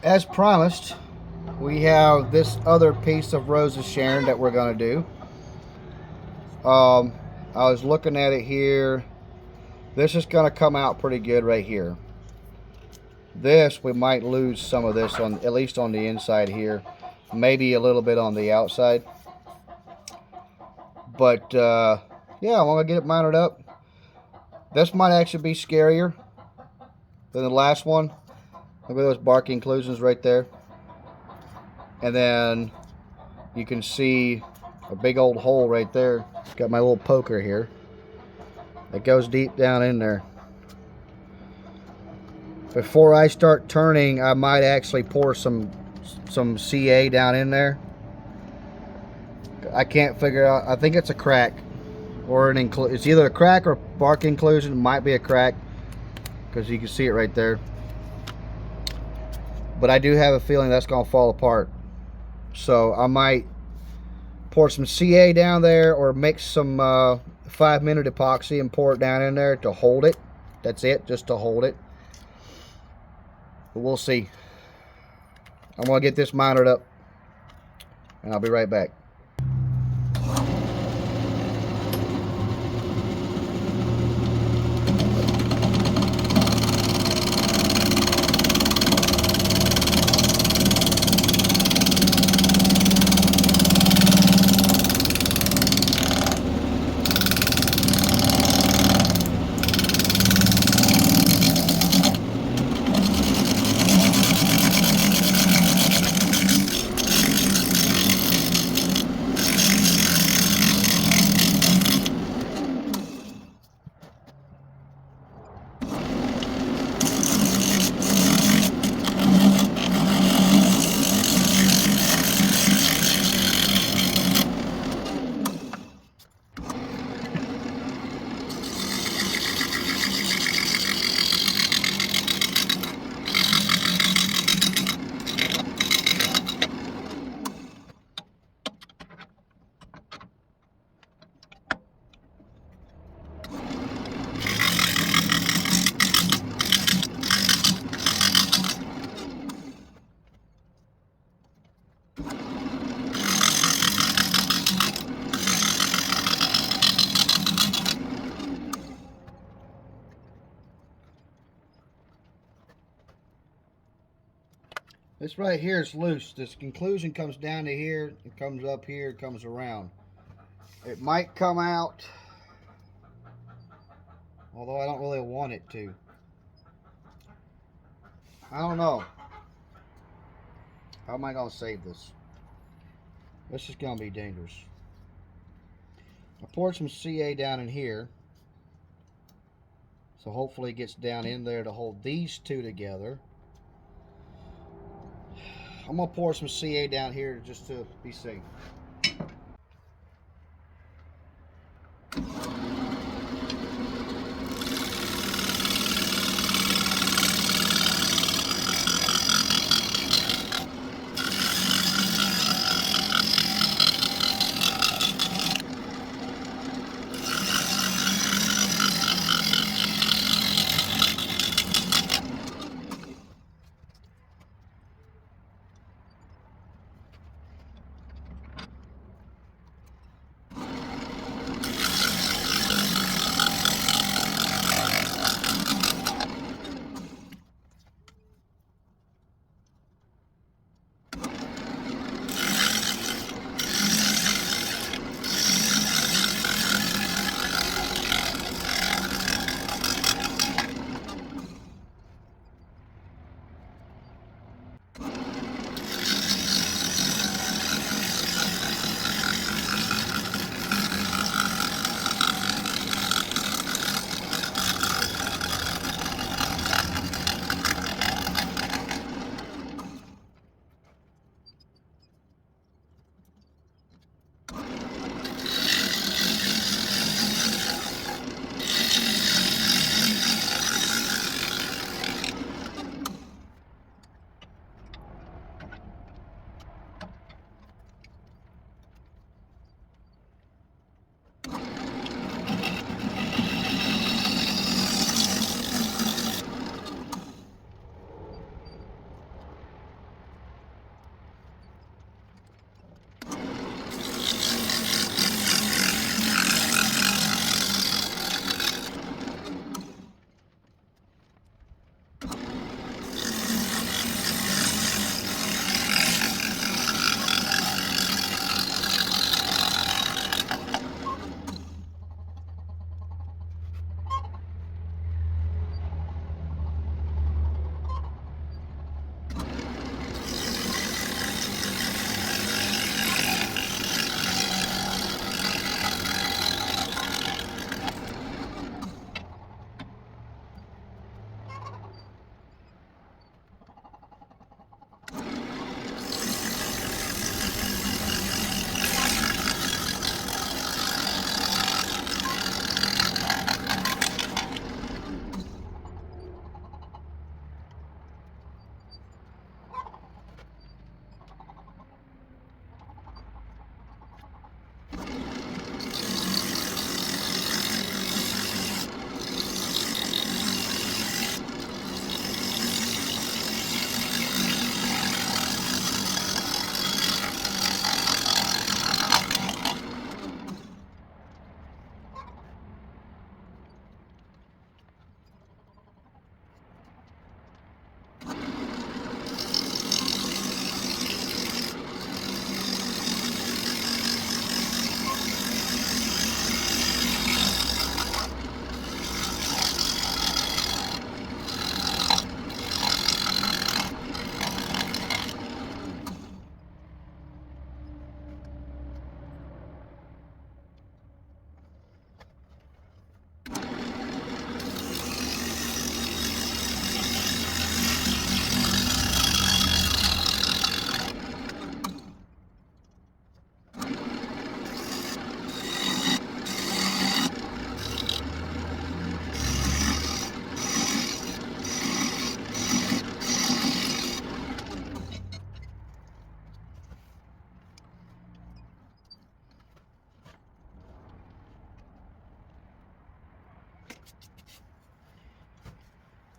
as promised, we have this other piece of roses, Sharon, that we're going to do. I was looking at it here. This is going to come out pretty good right here. This, we might lose some of this, on at least on the inside here. Maybe a little bit on the outside. But, yeah, I'm going to get it mounted up. This might actually be scarier than the last one. Look at those barking inclusions right there. And then you can see a big old hole right there. Got my little poker here. It goes deep down in there. Before I start turning, I might actually pour some CA down in there. I can't figure out. I think it's a crack or an it's either a crack or bark inclusion. It might be a crack because you can see it right there. But I do have a feeling that's going to fall apart. So I might pour some CA down there or mix some 5-minute epoxy and pour it down in there to hold it. That's it, just to hold it. But we'll see. I'm going to get this mounted up and I'll be right back. This right here is loose. This conclusion comes down to here. It comes up here. It comes around. It might come out, although I don't really want it to. I don't know. How am I going to save this? This is going to be dangerous. I poured some CA down in here. So hopefully it gets down in there to hold these two together. I'm going to pour some CA down here just to be safe.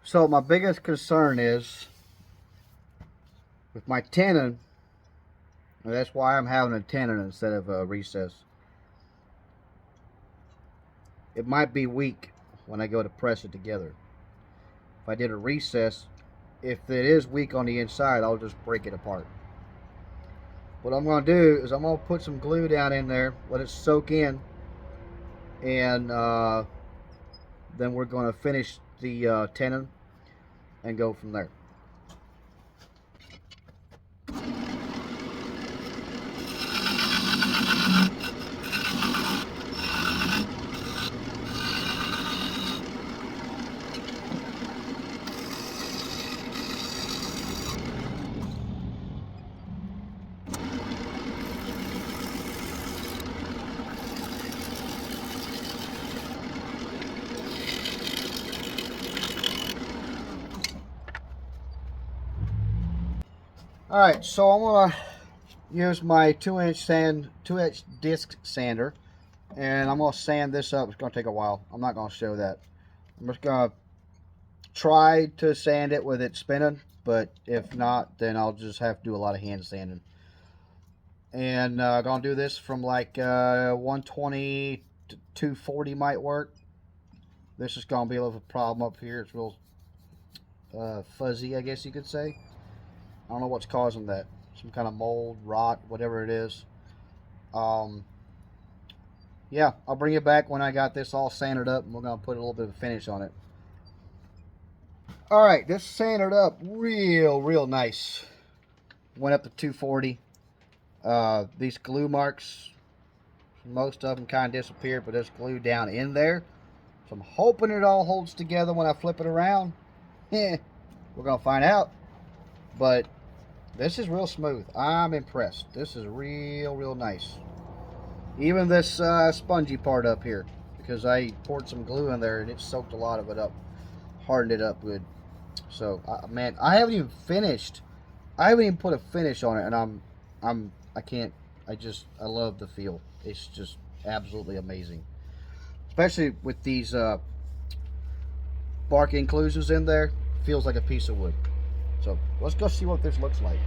So my biggest concern is with my tenon, and that's why I'm having a tenon instead of a recess. It might be weak when I go to press it together. If I did a recess, if it is weak on the inside, I'll just break it apart. What I'm going to do is I'm going to put some glue down in there, let it soak in, and then we're going to finish the tenon and go from there. Alright, so I'm going to use my 2-inch disc sander, and I'm going to sand this up. It's going to take a while. I'm not going to show that. I'm just going to try to sand it with it spinning, but if not, then I'll just have to do a lot of hand sanding. And I'm going to do this from like 120 to 240 might work. This is going to be a little problem up here. It's real fuzzy, I guess you could say. I don't know what's causing that. Some kind of mold, rot, whatever it is. Yeah, I'll bring it back when I got this all sanded up, and we're going to put a little bit of a finish on it. Alright, this sanded up real nice. Went up to 240. These glue marks, most of them kind of disappeared, but there's glue down in there. So I'm hoping it all holds together when I flip it around. We're going to find out. But this is real smooth. I'm impressed. This is real nice. Even this spongy part up here, because I poured some glue in there and it soaked a lot of it up, hardened it up good. So man, I haven't even finished. I haven't even put a finish on it, and I love the feel. It's just absolutely amazing, especially with these bark inclusions in there. Feels like a piece of wood. So let's go see what this looks like.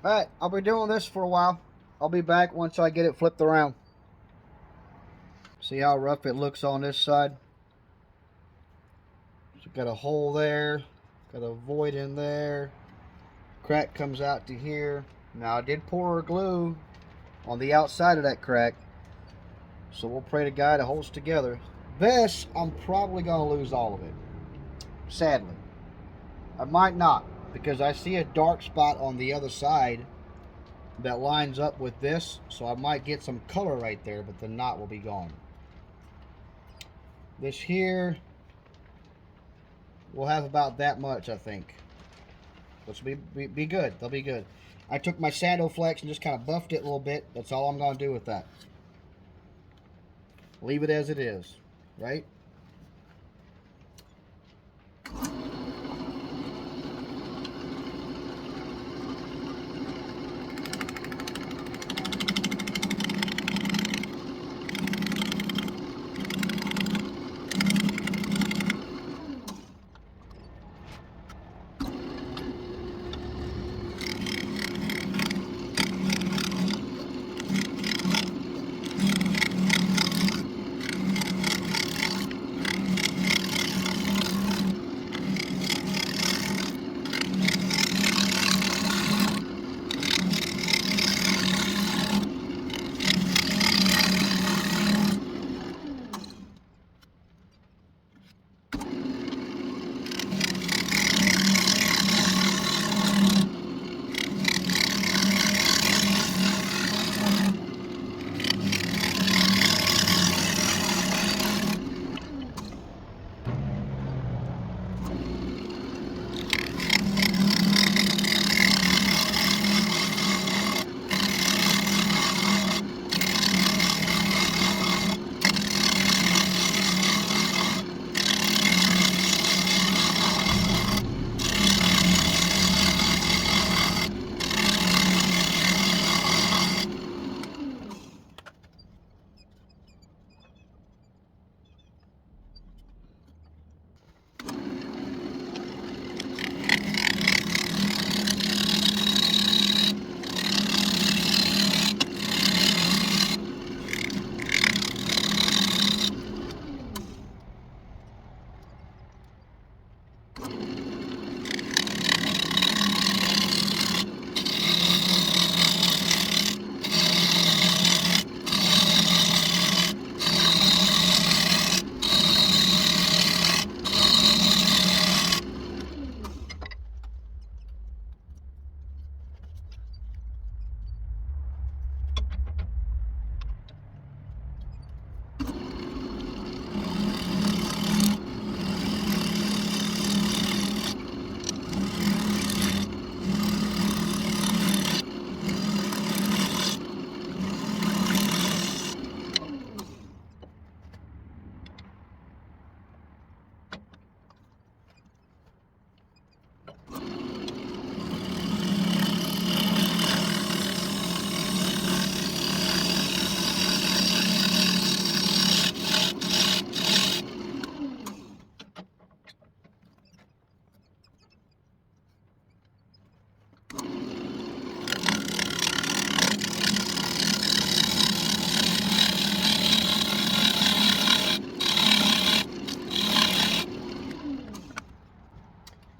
Alright, I'll be doing this for a while. I'll be back once I get it flipped around. See how rough it looks on this side? So got a hole there, got a void in there, crack comes out to here. Now I did pour glue on the outside of that crack, so we'll pray to God it holds together. This, I'm probably going to lose all of it, sadly. I might not, because I see a dark spot on the other side that lines up with this, so I might get some color right there, but the knot will be gone. This here will have about that much, I think. Which will be good. They'll be good. I took my Sando Flex and just kind of buffed it a little bit. That's all I'm going to do with that. Leave it as it is, right?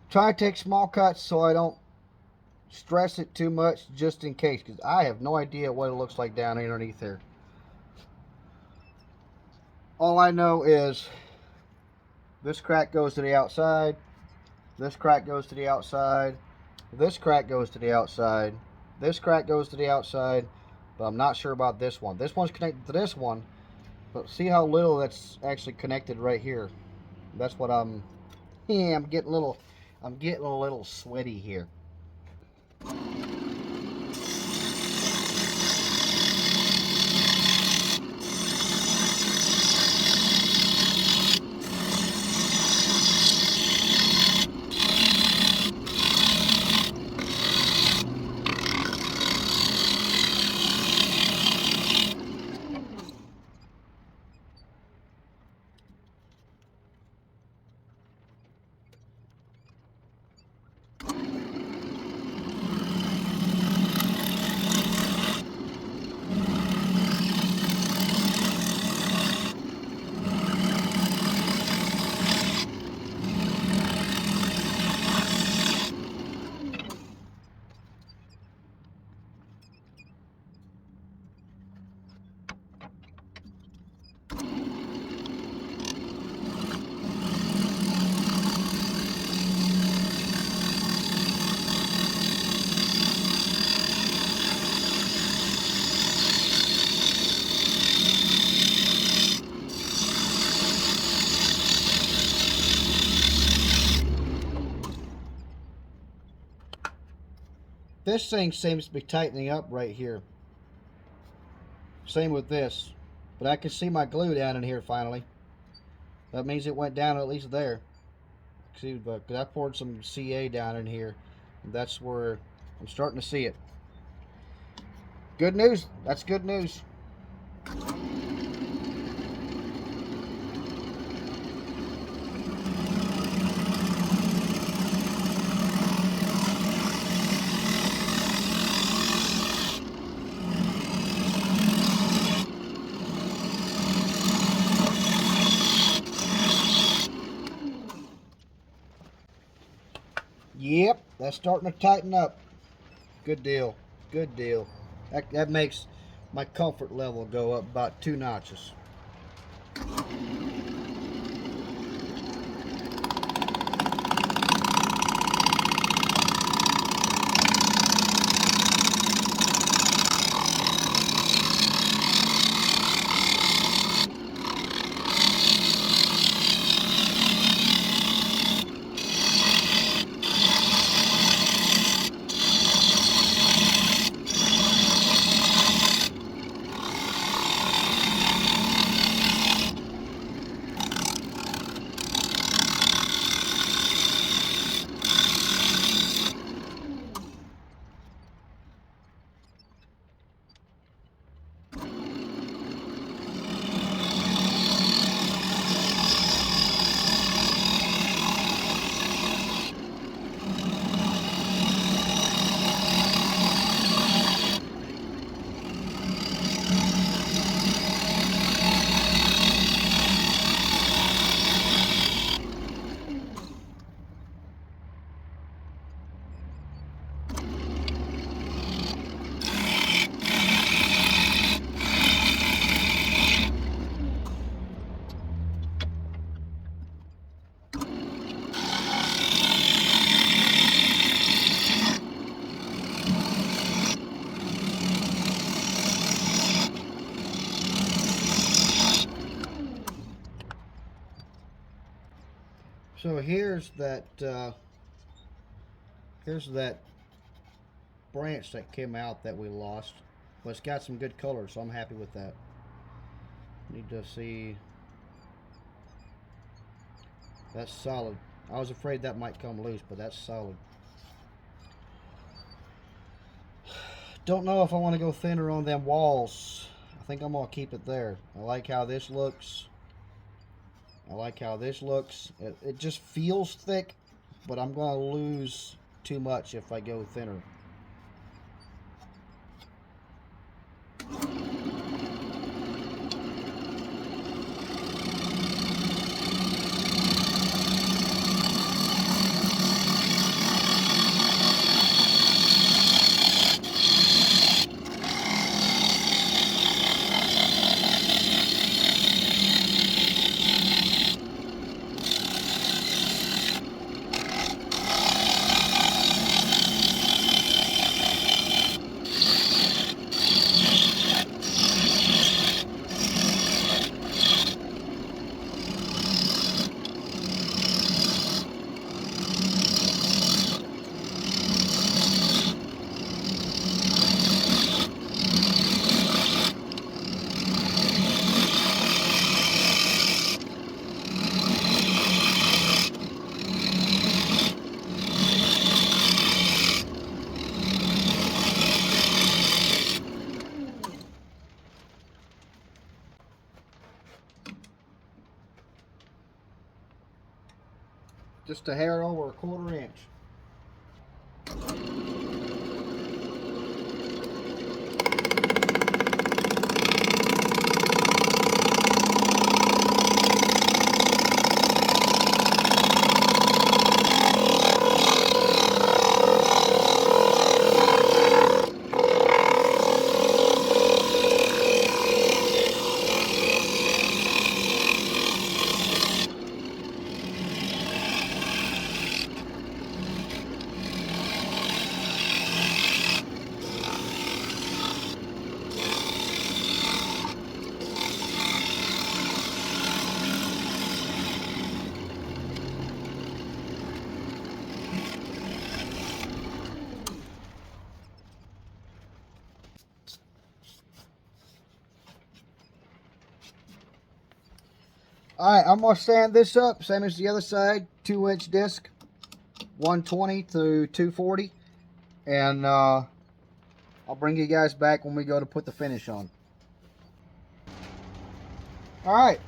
Try to take small cuts so I don't stress it too much, just in case, because I have no idea what it looks like down underneath there. All I know is this crack goes to the outside, this crack goes to the outside, this crack goes to the outside, this crack goes to the outside, but I'm not sure about this one. This one's connected to this one, but see how little that's actually connected right here. That's what I'm getting a little sweaty here. This thing seems to be tightening up right here. Same with this. But I can see my glue down in here finally. That means it went down at least there. See, but I poured some CA down in here. And that's where I'm starting to see it. Good news. That's good news. Yep, that's starting to tighten up. Good deal. Good deal. That makes my comfort level go up about 2 notches. So here's that branch that came out that we lost. But it's got some good color, so I'm happy with that. Need to see. That's solid. I was afraid that might come loose, but that's solid. Don't know if I want to go thinner on them walls. I think I'm going to keep it there. I like how this looks. I like how this looks. It just feels thick, but I'm going to lose too much if I go thinner. Just a hair over 1/4 inch. Alright, I'm going to sand this up, same as the other side, 2-inch disc, 120 to 240, and I'll bring you guys back when we go to put the finish on. Alright,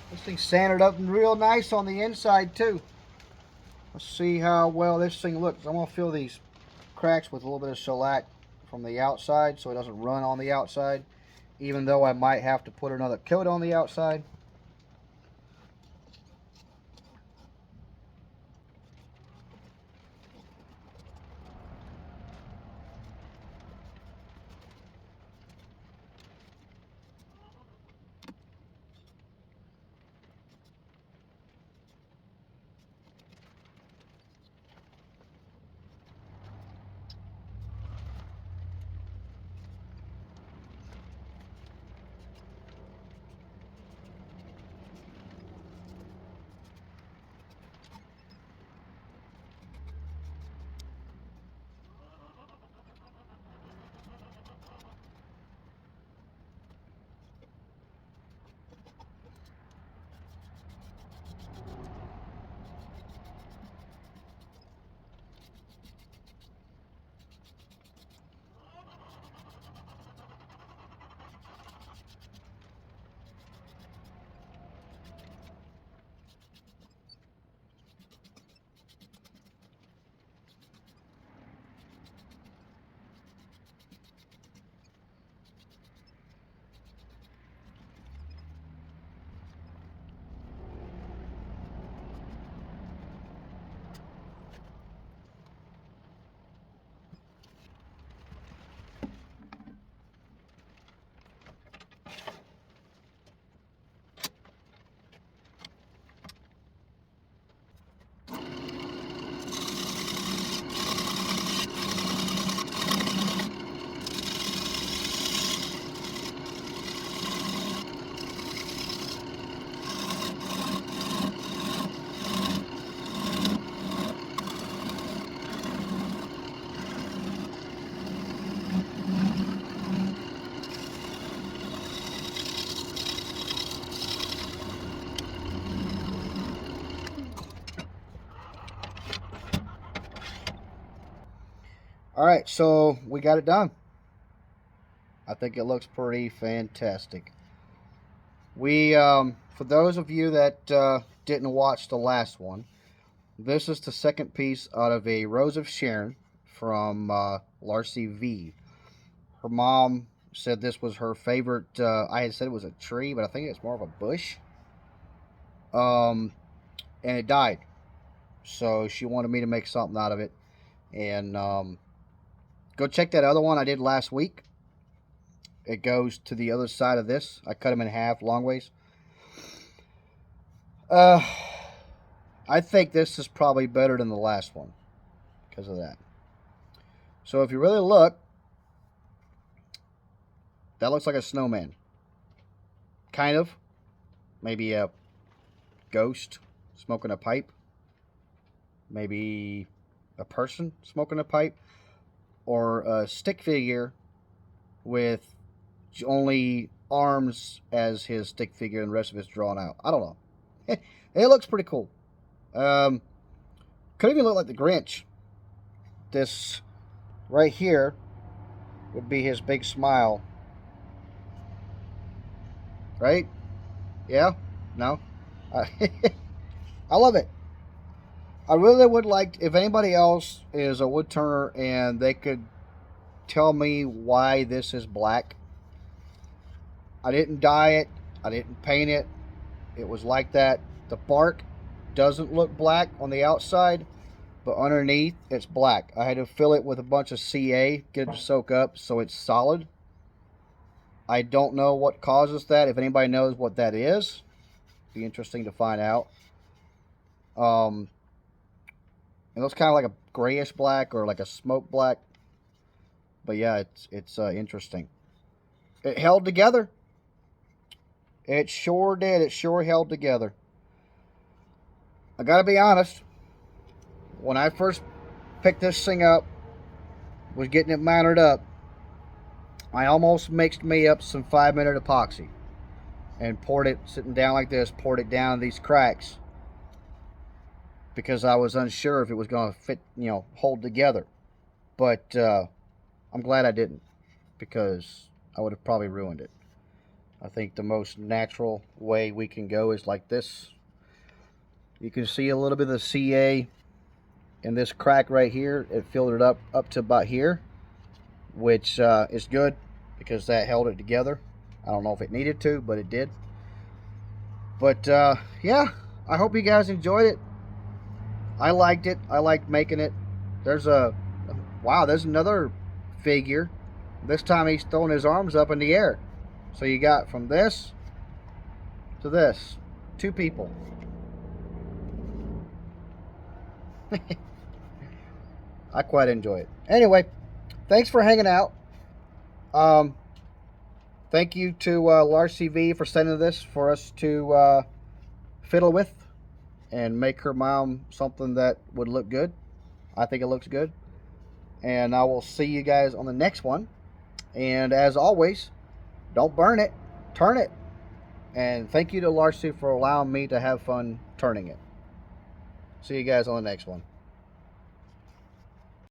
this thing's sanded up and real nice on the inside too. Let's see how well this thing looks. I'm going to fill these cracks with a little bit of shellac from the outside so it doesn't run on the outside, even though I might have to put another coat on the outside. Alright, so we got it done. I think it looks pretty fantastic. For those of you that didn't watch the last one, this is the second piece out of a Rose of Sharon from Larcy V. Her mom said this was her favorite. I had said it was a tree, but I think it's more of a bush. And it died. So she wanted me to make something out of it. And go check that other one I did last week. It goes to the other side of this. I cut them in half, long ways. I think this is probably better than the last one because of that. So if you really look, that looks like a snowman. Kind of. Maybe a ghost smoking a pipe. Maybe a person smoking a pipe. Or a stick figure with only arms as his stick figure and the rest of it's drawn out. I don't know. It looks pretty cool. Could even look like the Grinch. This right here would be his big smile. Right? Yeah? No? I love it. I really would like, if anybody else is a wood turner and they could tell me why this is black. I didn't dye it. I didn't paint it. It was like that. The bark doesn't look black on the outside, but underneath it's black. I had to fill it with a bunch of CA, get it to soak up so it's solid. I don't know what causes that. If anybody knows what that is, it'd be interesting to find out. It looks kind of like a grayish black or like a smoke black. But yeah, it's interesting. It held together. It sure did. It sure held together. I gotta be honest. When I first picked this thing up, was getting it mounted up, I almost mixed me up some 5-minute epoxy. and poured it, sitting down like this, poured it down these cracks because I was unsure if it was going to fit, you know, hold together. But I'm glad I didn't, because I would have probably ruined it. I think the most natural way we can go is like this. You can see a little bit of the CA in this crack right here. It filled it up to about here, which is good because that held it together. I don't know if it needed to, but it did. But yeah, I hope you guys enjoyed it. I liked it. I liked making it. There's a, wow, there's another figure. This time he's throwing his arms up in the air. So you got from this to this, 2 people. I quite enjoy it. Anyway, thanks for hanging out. Thank you to Large CV for sending this for us to fiddle with and make her mom something that would look good. I think it looks good. And I will see you guys on the next one. And as always, don't burn it, turn it. And thank you to Large CV for allowing me to have fun turning it. See you guys on the next one.